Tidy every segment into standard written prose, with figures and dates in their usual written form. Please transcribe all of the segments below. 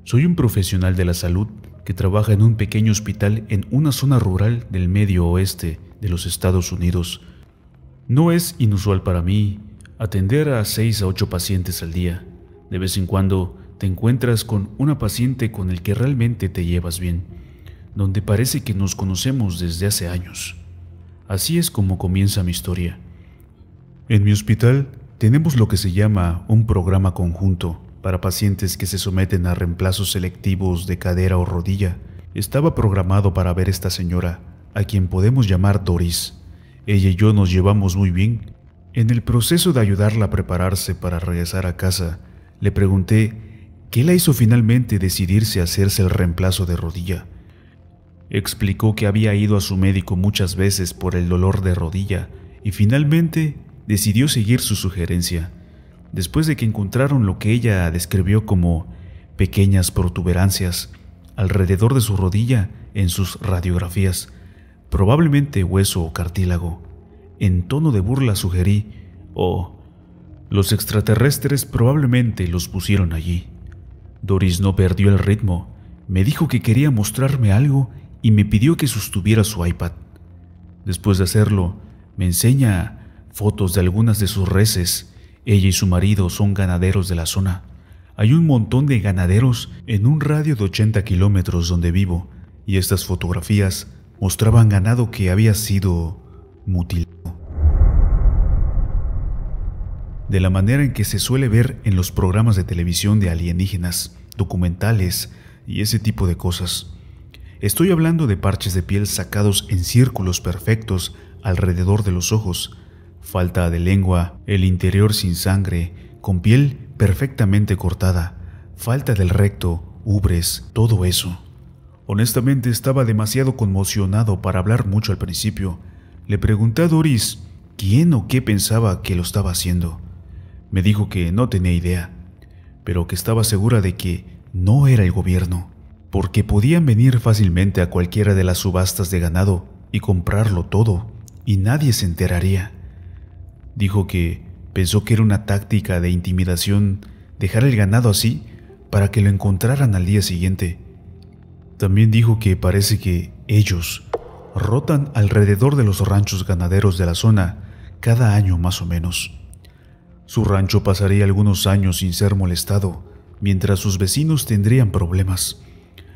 Soy un profesional de la salud que trabaja en un pequeño hospital en una zona rural del medio oeste de los Estados Unidos. No es inusual para mí atender a 6 a 8 pacientes al día. De vez en cuando te encuentras con una paciente con el que realmente te llevas bien, donde parece que nos conocemos desde hace años. Así es como comienza mi historia. En mi hospital tenemos lo que se llama un programa conjunto para pacientes que se someten a reemplazos selectivos de cadera o rodilla. Estaba programado para ver esta señora, a quien podemos llamar Doris. Ella y yo nos llevamos muy bien. En el proceso de ayudarla a prepararse para regresar a casa, le pregunté qué la hizo finalmente decidirse a hacerse el reemplazo de rodilla. Explicó que había ido a su médico muchas veces por el dolor de rodilla y finalmente decidió seguir su sugerencia, después de que encontraron lo que ella describió como pequeñas protuberancias alrededor de su rodilla en sus radiografías, probablemente hueso o cartílago. En tono de burla sugerí: «Oh, los extraterrestres probablemente los pusieron allí». Doris no perdió el ritmo, me dijo que quería mostrarme algo y me pidió que sostuviera su iPad. Después de hacerlo, me enseña fotos de algunas de sus reses. Ella y su marido son ganaderos de la zona. Hay un montón de ganaderos en un radio de 80 kilómetros donde vivo, y estas fotografías mostraban ganado que había sido mutilado. De la manera en que se suele ver en los programas de televisión de alienígenas, documentales y ese tipo de cosas. Estoy hablando de parches de piel sacados en círculos perfectos alrededor de los ojos, falta de lengua, el interior sin sangre, con piel perfectamente cortada, falta del recto, ubres, todo eso. Honestamente estaba demasiado conmocionado para hablar mucho al principio. Le pregunté a Doris quién o qué pensaba que lo estaba haciendo. Me dijo que no tenía idea, pero que estaba segura de que no era el gobierno, porque podían venir fácilmente a cualquiera de las subastas de ganado y comprarlo todo, y nadie se enteraría. Dijo que pensó que era una táctica de intimidación dejar el ganado así para que lo encontraran al día siguiente. También dijo que parece que ellos rotan alrededor de los ranchos ganaderos de la zona cada año más o menos. Su rancho pasaría algunos años sin ser molestado, mientras sus vecinos tendrían problemas.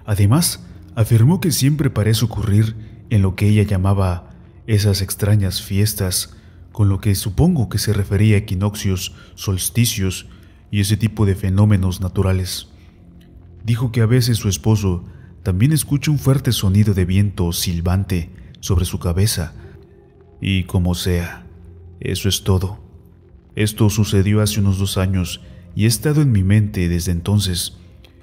Además, afirmó que siempre parece ocurrir en lo que ella llamaba esas extrañas fiestas, con lo que supongo que se refería a equinoccios, solsticios y ese tipo de fenómenos naturales. Dijo que a veces su esposo también escucha un fuerte sonido de viento silbante sobre su cabeza, y como sea, eso es todo. Esto sucedió hace unos 2 años y ha estado en mi mente desde entonces.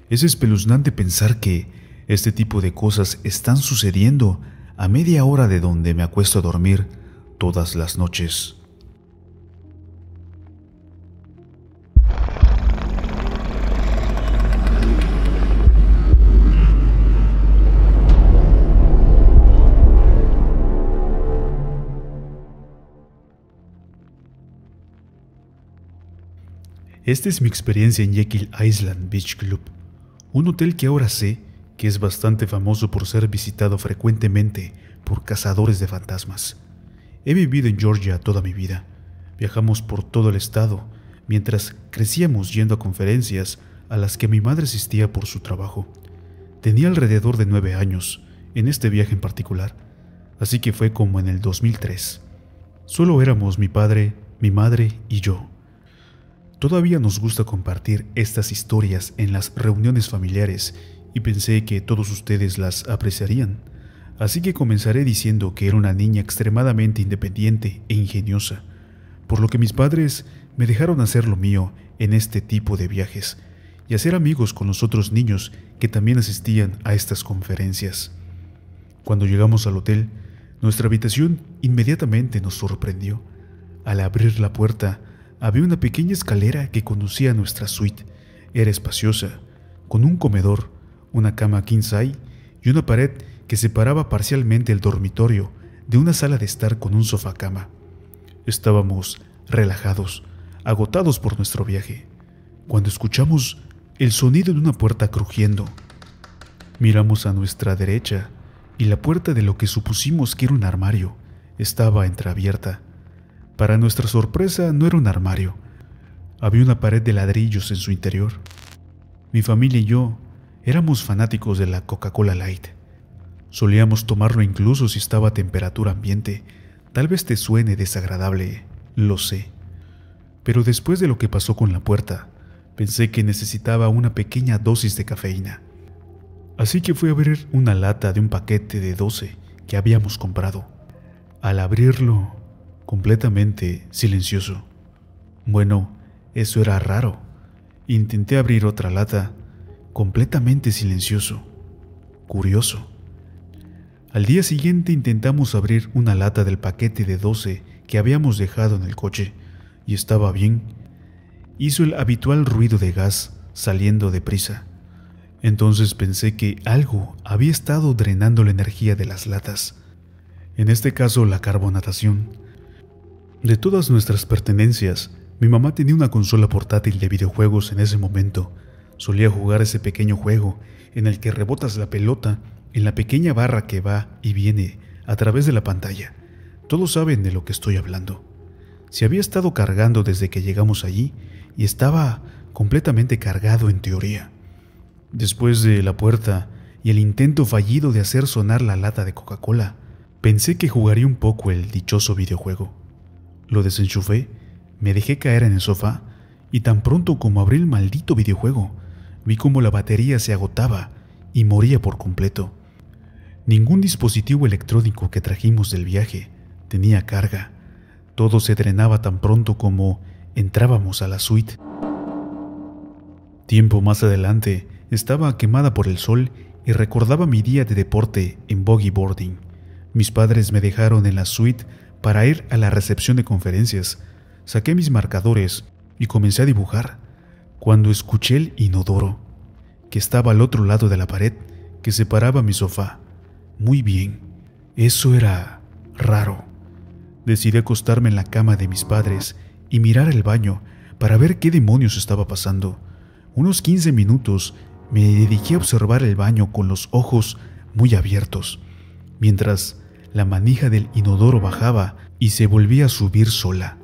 Es espeluznante pensar que este tipo de cosas están sucediendo a media hora de donde me acuesto a dormir todas las noches. Esta es mi experiencia en Jekyll Island Beach Club, un hotel que ahora sé que es bastante famoso por ser visitado frecuentemente por cazadores de fantasmas. He vivido en Georgia toda mi vida. Viajamos por todo el estado, mientras crecíamos yendo a conferencias a las que mi madre asistía por su trabajo. Tenía alrededor de 9 años en este viaje en particular, así que fue como en el 2003. Solo éramos mi padre, mi madre y yo. Todavía nos gusta compartir estas historias en las reuniones familiares y pensé que todos ustedes las apreciarían, así que comenzaré diciendo que era una niña extremadamente independiente e ingeniosa, por lo que mis padres me dejaron hacer lo mío en este tipo de viajes y hacer amigos con los otros niños que también asistían a estas conferencias. Cuando llegamos al hotel, nuestra habitación inmediatamente nos sorprendió. Al abrir la puerta, había una pequeña escalera que conducía a nuestra suite. Era espaciosa, con un comedor, una cama king size y una pared que separaba parcialmente el dormitorio de una sala de estar con un sofá cama. Estábamos relajados, agotados por nuestro viaje, cuando escuchamos el sonido de una puerta crujiendo. Miramos a nuestra derecha y la puerta de lo que supusimos que era un armario estaba entreabierta. Para nuestra sorpresa, no era un armario. Había una pared de ladrillos en su interior. Mi familia y yo éramos fanáticos de la Coca-Cola Light. Solíamos tomarlo incluso si estaba a temperatura ambiente. Tal vez te suene desagradable, lo sé. Pero después de lo que pasó con la puerta, pensé que necesitaba una pequeña dosis de cafeína. Así que fui a abrir una lata de un paquete de 12 que habíamos comprado. Al abrirlo, completamente silencioso. Bueno, eso era raro. Intenté abrir otra lata, completamente silencioso. Curioso. Al día siguiente intentamos abrir una lata del paquete de 12 que habíamos dejado en el coche, y estaba bien. Hizo el habitual ruido de gas saliendo deprisa. Entonces pensé que algo había estado drenando la energía de las latas. En este caso, la carbonatación. De todas nuestras pertenencias, mi mamá tenía una consola portátil de videojuegos en ese momento. Solía jugar ese pequeño juego en el que rebotas la pelota en la pequeña barra que va y viene a través de la pantalla. Todos saben de lo que estoy hablando. Se había estado cargando desde que llegamos allí y estaba completamente cargado en teoría. Después de la puerta y el intento fallido de hacer sonar la lata de Coca-Cola, pensé que jugaría un poco el dichoso videojuego. Lo desenchufé, me dejé caer en el sofá y tan pronto como abrí el maldito videojuego, vi cómo la batería se agotaba y moría por completo. Ningún dispositivo electrónico que trajimos del viaje tenía carga. Todo se drenaba tan pronto como entrábamos a la suite. Tiempo más adelante, estaba quemada por el sol y recordaba mi día de deporte en buggy boarding. Mis padres me dejaron en la suite para ir a la recepción de conferencias. Saqué mis marcadores y comencé a dibujar, cuando escuché el inodoro, que estaba al otro lado de la pared que separaba mi sofá. Muy bien, eso era raro. Decidí acostarme en la cama de mis padres y mirar el baño para ver qué demonios estaba pasando. Unos 15 minutos me dediqué a observar el baño con los ojos muy abiertos, mientras la manija del inodoro bajaba y se volvía a subir sola.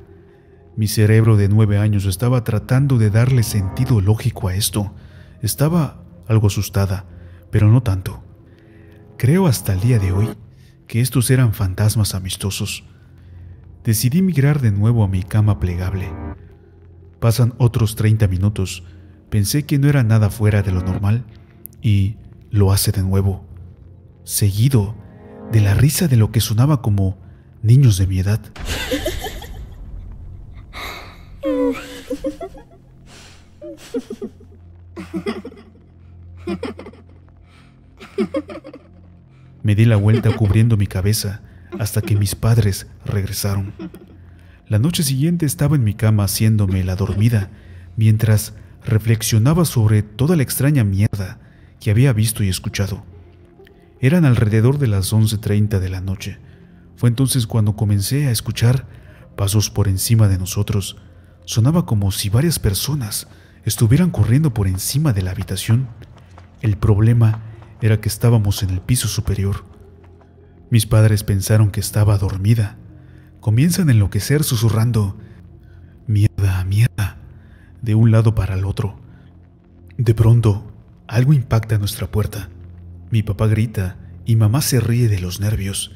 Mi cerebro de 9 años estaba tratando de darle sentido lógico a esto. Estaba algo asustada, pero no tanto. Creo hasta el día de hoy que estos eran fantasmas amistosos. Decidí migrar de nuevo a mi cama plegable. Pasan otros 30 minutos. Pensé que no era nada fuera de lo normal y lo hace de nuevo, seguido de la risa de lo que sonaba como niños de mi edad. Me di la vuelta cubriendo mi cabeza hasta que mis padres regresaron. La noche siguiente estaba en mi cama haciéndome la dormida mientras reflexionaba sobre toda la extraña mierda que había visto y escuchado. Eran alrededor de las 11:30 de la noche. Fue entonces cuando comencé a escuchar pasos por encima de nosotros. Sonaba como si varias personas estuvieran corriendo por encima de la habitación. El problema era que estábamos en el piso superior. Mis padres pensaron que estaba dormida. Comienzan a enloquecer susurrando: "Mierda, mierda", de un lado para el otro. De pronto, algo impacta nuestra puerta. Mi papá grita y mamá se ríe de los nervios.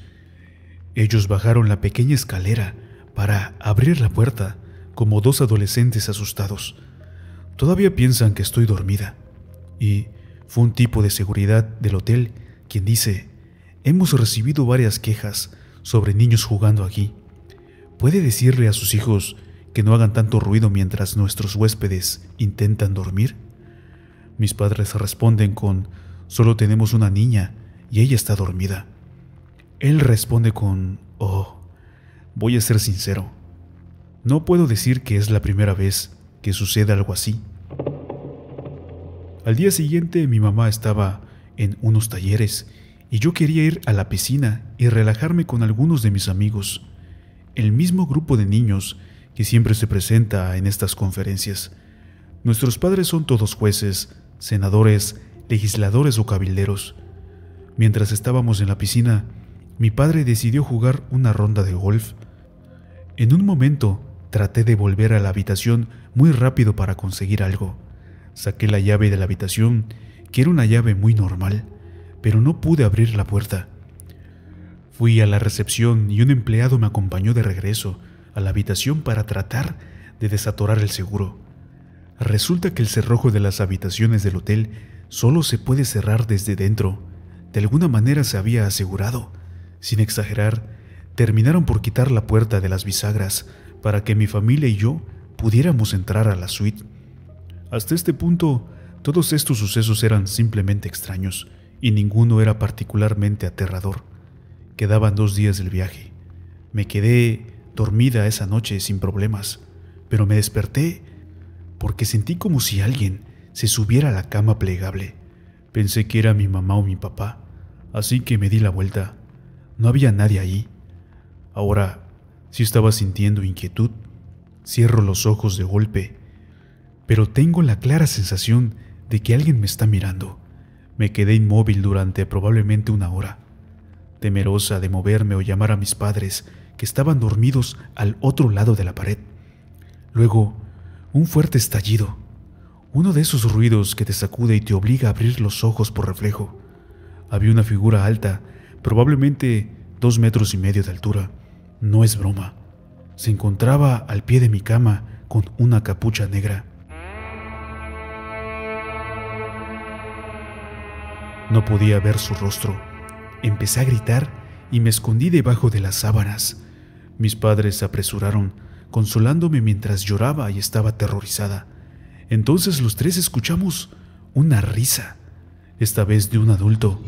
Ellos bajaron la pequeña escalera para abrir la puerta como dos adolescentes asustados. Todavía piensan que estoy dormida. Y fue un tipo de seguridad del hotel quien dice: "Hemos recibido varias quejas sobre niños jugando aquí. ¿Puede decirle a sus hijos que no hagan tanto ruido mientras nuestros huéspedes intentan dormir?" Mis padres responden con: "Solo tenemos una niña y ella está dormida." Él responde con: "Oh, voy a ser sincero. No puedo decir que es la primera vez que sucede algo así." Al día siguiente mi mamá estaba en unos talleres y yo quería ir a la piscina y relajarme con algunos de mis amigos, el mismo grupo de niños que siempre se presenta en estas conferencias. Nuestros padres son todos jueces, senadores, legisladores o cabilderos. Mientras estábamos en la piscina, mi padre decidió jugar una ronda de golf. En un momento, traté de volver a la habitación muy rápido para conseguir algo. Saqué la llave de la habitación, que era una llave muy normal, pero no pude abrir la puerta. Fui a la recepción y un empleado me acompañó de regreso a la habitación para tratar de desatorar el seguro. Resulta que el cerrojo de las habitaciones del hotel solo se puede cerrar desde dentro. De alguna manera se había asegurado. Sin exagerar, terminaron por quitar la puerta de las bisagras para que mi familia y yo pudiéramos entrar a la suite. Hasta este punto, todos estos sucesos eran simplemente extraños y ninguno era particularmente aterrador. Quedaban 2 días del viaje. Me quedé dormida esa noche sin problemas, pero me desperté porque sentí como si alguien se subiera a la cama plegable. Pensé que era mi mamá o mi papá, así que me di la vuelta. No había nadie allí. Ahora sí estaba sintiendo inquietud. Cierro los ojos de golpe, pero tengo la clara sensación de que alguien me está mirando. Me quedé inmóvil durante probablemente 1 hora, temerosa de moverme o llamar a mis padres, que estaban dormidos al otro lado de la pared. Luego, un fuerte estallido, uno de esos ruidos que te sacude y te obliga a abrir los ojos por reflejo. Había una figura alta, probablemente 2,5 metros de altura. No es broma. Se encontraba al pie de mi cama con una capucha negra. No podía ver su rostro. Empecé a gritar y me escondí debajo de las sábanas. Mis padres se apresuraron, consolándome mientras lloraba y estaba aterrorizada. Entonces los 3 escuchamos una risa, esta vez de un adulto,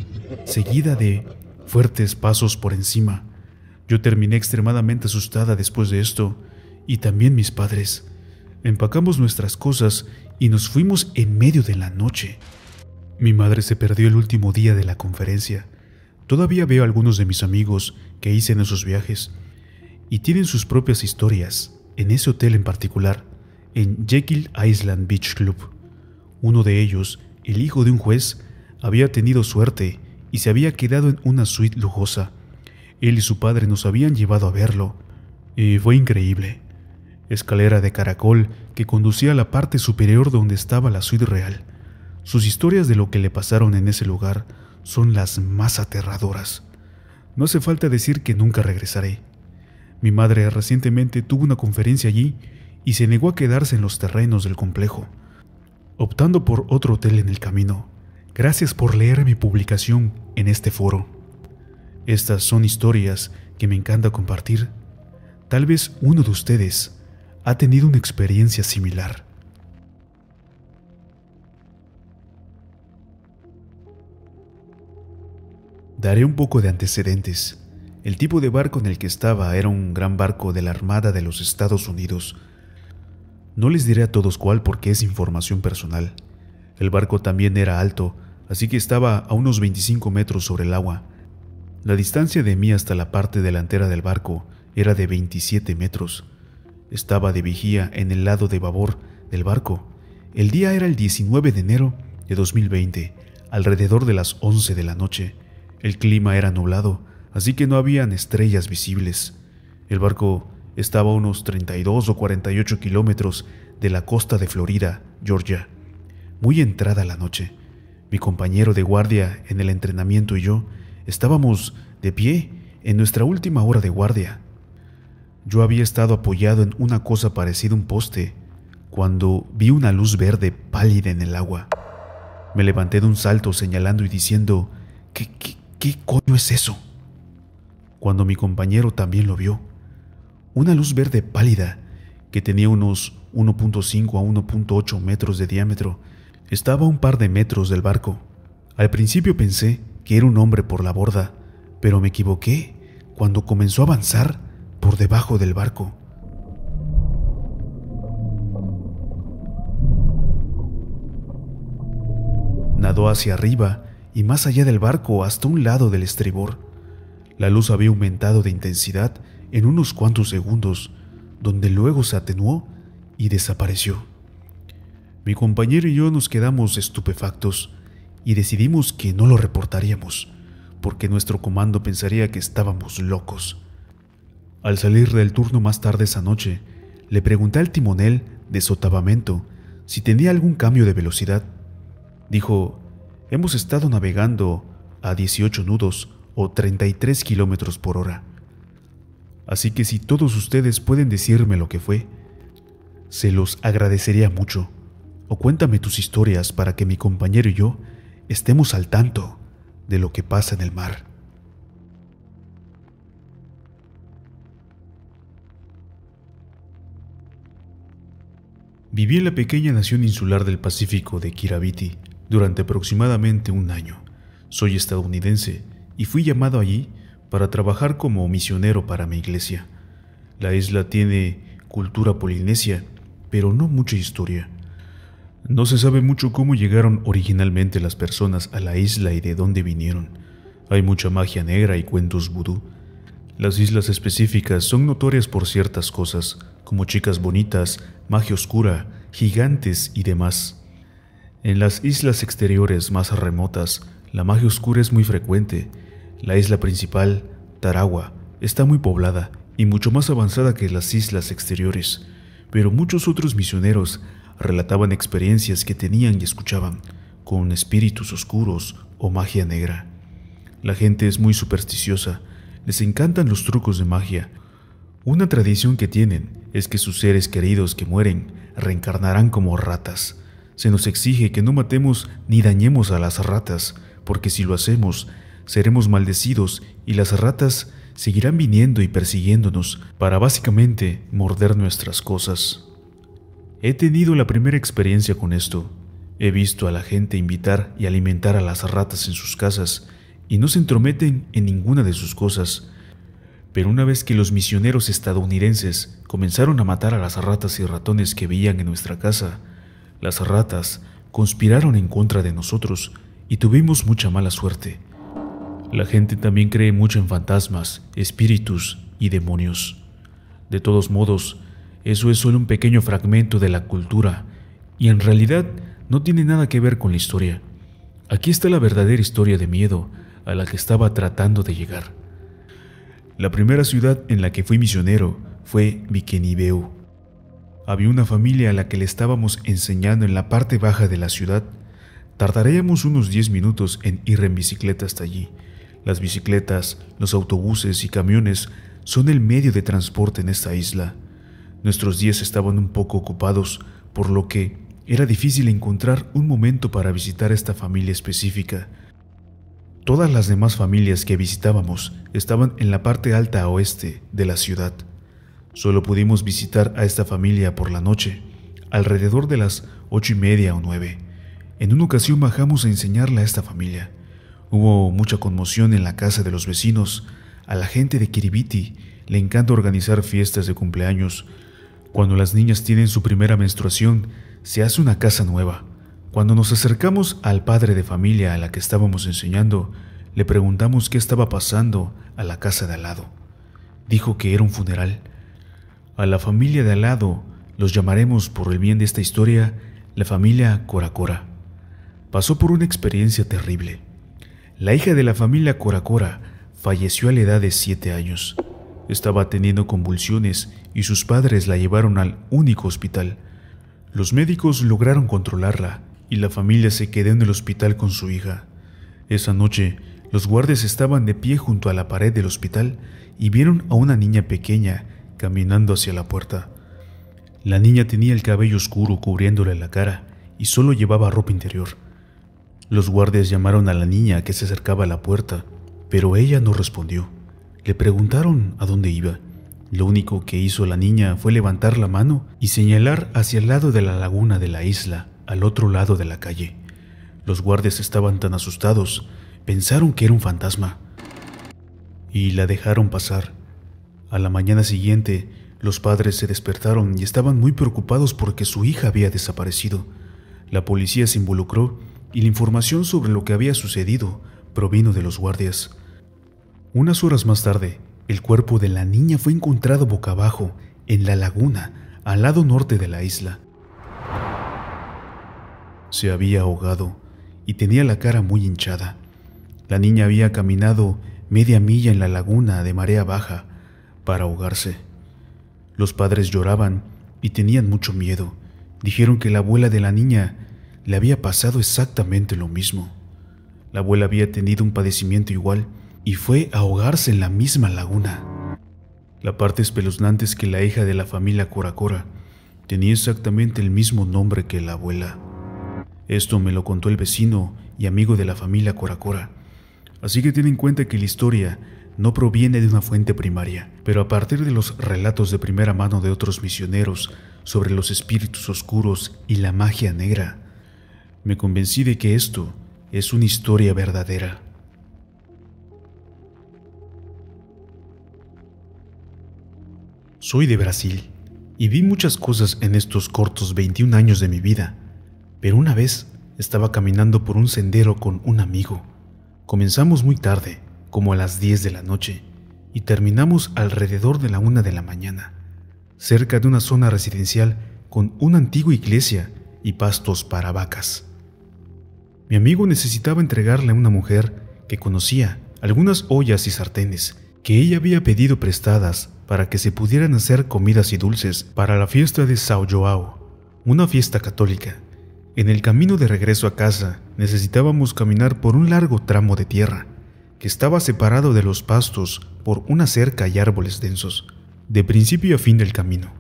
seguida de fuertes pasos por encima. Yo terminé extremadamente asustada después de esto, y también mis padres. Empacamos nuestras cosas y nos fuimos en medio de la noche. Mi madre se perdió el último día de la conferencia. Todavía veo a algunos de mis amigos que hice en esos viajes, y tienen sus propias historias, en ese hotel en particular, en Jekyll Island Beach Club. Uno de ellos, el hijo de un juez, había tenido suerte y se había quedado en una suite lujosa. Él y su padre nos habían llevado a verlo, y fue increíble. Escalera de caracol que conducía a la parte superior donde estaba la suite real. Sus historias de lo que le pasaron en ese lugar son las más aterradoras. No hace falta decir que nunca regresaré. Mi madre recientemente tuvo una conferencia allí y se negó a quedarse en los terrenos del complejo, optando por otro hotel en el camino. Gracias por leer mi publicación en este foro. Estas son historias que me encanta compartir. Tal vez uno de ustedes ha tenido una experiencia similar. Daré un poco de antecedentes. El tipo de barco en el que estaba era un gran barco de la Armada de los Estados Unidos. No les diré a todos cuál porque es información personal. El barco también era alto, así que estaba a unos 25 metros sobre el agua. La distancia de mí hasta la parte delantera del barco era de 27 metros. Estaba de vigía en el lado de babor del barco. El día era el 19 de enero de 2020, alrededor de las 11 de la noche. El clima era nublado, así que no habían estrellas visibles. El barco estaba a unos 32 o 48 kilómetros de la costa de Florida, Georgia. Muy entrada la noche, mi compañero de guardia en el entrenamiento y yo estábamos de pie en nuestra última hora de guardia. Yo había estado apoyado en una cosa parecida a un poste cuando vi una luz verde pálida en el agua. Me levanté de un salto señalando y diciendo, ¿Qué coño es eso? Cuando mi compañero también lo vio. Una luz verde pálida que tenía unos 1.5 a 1.8 metros de diámetro. Estaba a un par de metros del barco. Al principio pensé que era un hombre por la borda, pero me equivoqué cuando comenzó a avanzar por debajo del barco. Nadó hacia arriba y más allá del barco hasta un lado del estribor. La luz había aumentado de intensidad en unos cuantos segundos, donde luego se atenuó y desapareció. Mi compañero y yo nos quedamos estupefactos y decidimos que no lo reportaríamos, porque nuestro comando pensaría que estábamos locos. Al salir del turno más tarde esa noche, le pregunté al timonel de sotavamento si tenía algún cambio de velocidad. Dijo: hemos estado navegando a 18 nudos o 33 kilómetros por hora. Así que si todos ustedes pueden decirme lo que fue, se los agradecería mucho. O cuéntame tus historias para que mi compañero y yo estemos al tanto de lo que pasa en el mar. Viví en la pequeña nación insular del Pacífico de Kiribati durante aproximadamente un año. Soy estadounidense y fui llamado allí para trabajar como misionero para mi iglesia. La isla tiene cultura polinesia, pero no mucha historia. No se sabe mucho cómo llegaron originalmente las personas a la isla y de dónde vinieron. Hay mucha magia negra y cuentos vudú. Las islas específicas son notorias por ciertas cosas, como chicas bonitas, magia oscura, gigantes y demás. En las islas exteriores más remotas, la magia oscura es muy frecuente. La isla principal, Tarawa, está muy poblada y mucho más avanzada que las islas exteriores, pero muchos otros misioneros relataban experiencias que tenían y escuchaban, con espíritus oscuros o magia negra. La gente es muy supersticiosa, les encantan los trucos de magia. Una tradición que tienen es que sus seres queridos que mueren reencarnarán como ratas. Se nos exige que no matemos ni dañemos a las ratas, porque si lo hacemos, seremos maldecidos y las ratas seguirán viniendo y persiguiéndonos para básicamente morder nuestras cosas. He tenido la primera experiencia con esto. He visto a la gente invitar y alimentar a las ratas en sus casas y no se entrometen en ninguna de sus cosas. Pero una vez que los misioneros estadounidenses comenzaron a matar a las ratas y ratones que veían en nuestra casa, las ratas conspiraron en contra de nosotros y tuvimos mucha mala suerte. La gente también cree mucho en fantasmas, espíritus y demonios. De todos modos, eso es solo un pequeño fragmento de la cultura y en realidad no tiene nada que ver con la historia. Aquí está la verdadera historia de miedo a la que estaba tratando de llegar. La primera ciudad en la que fui misionero fue Vikenibeu. Había una familia a la que le estábamos enseñando en la parte baja de la ciudad. Tardaríamos unos 10 minutos en ir en bicicleta hasta allí. Las bicicletas, los autobuses y camiones son el medio de transporte en esta isla. Nuestros días estaban un poco ocupados, por lo que era difícil encontrar un momento para visitar a esta familia específica. Todas las demás familias que visitábamos estaban en la parte alta oeste de la ciudad. Solo pudimos visitar a esta familia por la noche, alrededor de las 8:30 o 9. En una ocasión bajamos a enseñarle a esta familia. Hubo mucha conmoción en la casa de los vecinos. A la gente de Kiribati le encanta organizar fiestas de cumpleaños. Cuando las niñas tienen su primera menstruación, se hace una casa nueva. Cuando nos acercamos al padre de familia a la que estábamos enseñando, le preguntamos qué estaba pasando a la casa de al lado. Dijo que era un funeral. A la familia de al lado los llamaremos, por el bien de esta historia, la familia Coracora. Pasó por una experiencia terrible. La hija de la familia Coracora falleció a la edad de 7 años. Estaba teniendo convulsiones y sus padres la llevaron al único hospital. Los médicos lograron controlarla y la familia se quedó en el hospital con su hija. Esa noche, los guardias estaban de pie junto a la pared del hospital y vieron a una niña pequeña caminando hacia la puerta. La niña tenía el cabello oscuro cubriéndole la cara y solo llevaba ropa interior. Los guardias llamaron a la niña que se acercaba a la puerta, pero ella no respondió. Le preguntaron a dónde iba. Lo único que hizo la niña fue levantar la mano y señalar hacia el lado de la laguna de la isla, al otro lado de la calle. Los guardias estaban tan asustados, pensaron que era un fantasma y la dejaron pasar. A la mañana siguiente, los padres se despertaron y estaban muy preocupados porque su hija había desaparecido. La policía se involucró y la información sobre lo que había sucedido provino de los guardias. Unas horas más tarde, el cuerpo de la niña fue encontrado boca abajo en la laguna, al lado norte de la isla. Se había ahogado y tenía la cara muy hinchada. La niña había caminado media milla en la laguna de marea baja para ahogarse. Los padres lloraban y tenían mucho miedo. Dijeron que la abuela de la niña le había pasado exactamente lo mismo. La abuela había tenido un padecimiento igual y fue a ahogarse en la misma laguna. La parte espeluznante es que la hija de la familia Coracora tenía exactamente el mismo nombre que la abuela. Esto me lo contó el vecino y amigo de la familia Coracora. Así que ten en cuenta que la historia no proviene de una fuente primaria, pero a partir de los relatos de primera mano de otros misioneros sobre los espíritus oscuros y la magia negra, me convencí de que esto es una historia verdadera. Soy de Brasil y vi muchas cosas en estos cortos 21 años de mi vida, pero una vez estaba caminando por un sendero con un amigo. Comenzamos muy tarde, como a las 10 de la noche, y terminamos alrededor de la 1 de la mañana, cerca de una zona residencial con una antigua iglesia y pastos para vacas. Mi amigo necesitaba entregarle a una mujer que conocía algunas ollas y sartenes que ella había pedido prestadas para que se pudieran hacer comidas y dulces para la fiesta de São João, una fiesta católica. En el camino de regreso a casa necesitábamos caminar por un largo tramo de tierra que estaba separado de los pastos por una cerca y árboles densos, de principio a fin del camino.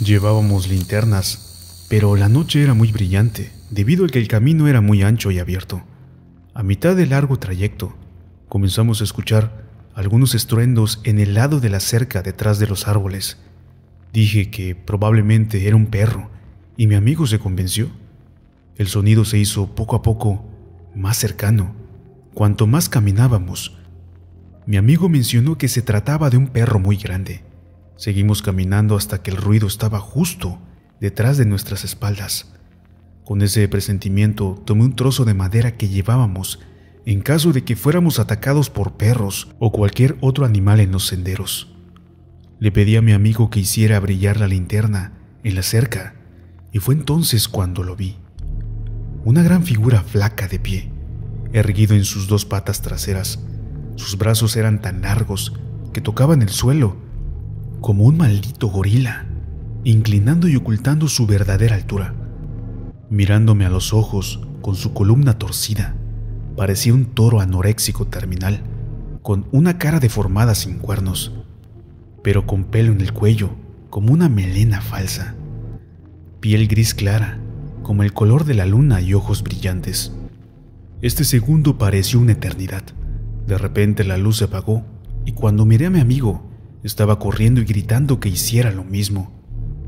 Llevábamos linternas, pero la noche era muy brillante, debido a que el camino era muy ancho y abierto. A mitad del largo trayecto, comenzamos a escuchar algunos estruendos en el lado de la cerca detrás de los árboles. Dije que probablemente era un perro, y mi amigo se convenció. El sonido se hizo poco a poco más cercano. Cuanto más caminábamos, mi amigo mencionó que se trataba de un perro muy grande. Seguimos caminando hasta que el ruido estaba justo detrás de nuestras espaldas. Con ese presentimiento tomé un trozo de madera que llevábamos en caso de que fuéramos atacados por perros o cualquier otro animal en los senderos. Le pedí a mi amigo que hiciera brillar la linterna en la cerca, y fue entonces cuando lo vi. Una gran figura flaca de pie, erguido en sus dos patas traseras. Sus brazos eran tan largos que tocaban el suelo, como un maldito gorila, inclinando y ocultando su verdadera altura. Mirándome a los ojos con su columna torcida, parecía un toro anoréxico terminal, con una cara deformada sin cuernos, pero con pelo en el cuello como una melena falsa, piel gris clara como el color de la luna y ojos brillantes. Este segundo pareció una eternidad. De repente la luz se apagó y cuando miré a mi amigo, estaba corriendo y gritando que hiciera lo mismo.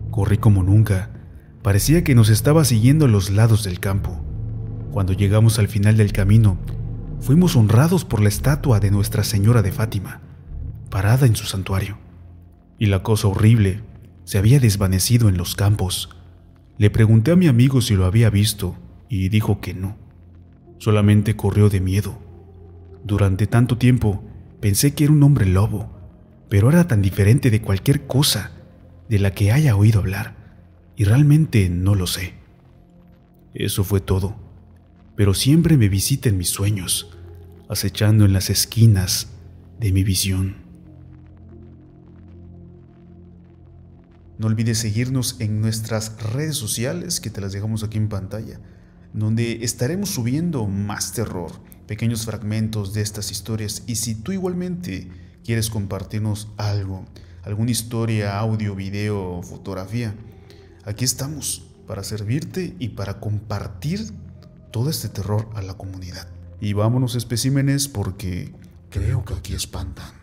Corrí como nunca. Parecía que nos estaba siguiendo a los lados del campo. Cuando llegamos al final del camino, fuimos honrados por la estatua de Nuestra Señora de Fátima, parada en su santuario. Y la cosa horrible se había desvanecido en los campos. Le pregunté a mi amigo si lo había visto y dijo que no. Solamente corrió de miedo. Durante tanto tiempo pensé que era un hombre lobo, pero era tan diferente de cualquier cosa de la que haya oído hablar, y realmente no lo sé. Eso fue todo, pero siempre me visita en mis sueños, acechando en las esquinas de mi visión. No olvides seguirnos en nuestras redes sociales, que te las dejamos aquí en pantalla, donde estaremos subiendo más terror, pequeños fragmentos de estas historias. Y si tú igualmente quieres compartirnos algo, alguna historia, audio, video, fotografía, aquí estamos para servirte y para compartir todo este terror a la comunidad. Y vámonos, especímenes, porque creo que aquí espantan.